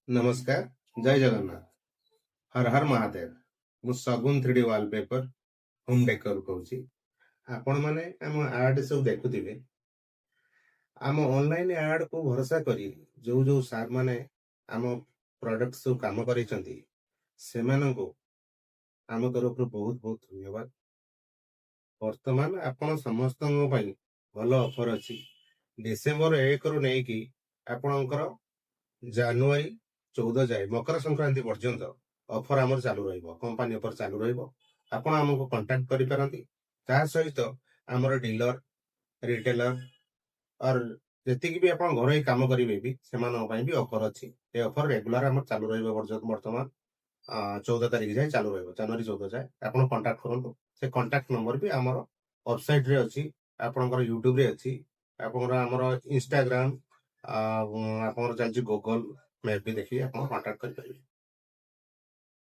नमस्कार जय जगन्नाथ हर हर महादेव मु सगुन 3D वॉलपेपर होम डेकोर कहूँ आपण मैंने आम आड सब देखुवे आम ऑनलाइन आड को भरोसा करी जो जो सार माने आम प्रोडक्ट सब काम करेचंती सेमानंको आम तरफ बहुत बहुत धन्यवाद। वर्तमान आपण समस्त भल ऑफर अच्छी डिसेम्बर 1 रु नहीं कि आपणकर ଜାନୁଆରୀ 14 ଯାଏ ମକର ସଂକ୍ରାନ୍ତି ପର୍ଯ୍ୟନ୍ତ ଅଫର ଆମର ଚାଲୁ ରହିବ। କମ୍ପାନୀ ଅଫର ଚାଲୁ ରହିବ। ଆପଣ ଆମକୁ କଣ୍ଟାକ୍ଟ କରିପାରନ୍ତି। ତା ସହିତ ଆମର ଡିଲର ରିଟେଲର ଅର ଯେତିକି ବି ଆପଣ ଘରୋଇ କାମ କରିବେ ବି ସେମାନଙ୍କ ପାଇଁ ବି ଅଫର ଅଛି। ଏ ଅଫର ରେଗୁଲାର ଆମର ଚାଲୁ ରହିବ ବର୍ତ୍ତମାନ 14 ତାରିଖ ଯାଏ ଚାଲୁ ରହିବ। ଜାନୁଆରୀ 14 ଯାଏ ଆପଣ କଣ୍ଟାକ୍ଟ କରନ୍ତୁ। ସେ କଣ୍ଟାକ୍ଟ ନମ୍ବର ବି ଆମର ୱେବସାଇଟରେ ଅଛି, ଆପଣଙ୍କର ୟୁଟ୍ୟୁବରେ ଅଛି, ଆପଣଙ୍କର ଆମର ଇନଷ୍ଟାଗ୍ରାମ ଆପଣଙ୍କର ଚାଲିଛି ଗୁଗଲ ମ୍ୟାପ୍ ବି ଦେଖିକି ଆପଣ କଣ୍ଟାକ୍ଟ କରିପାରିବେ।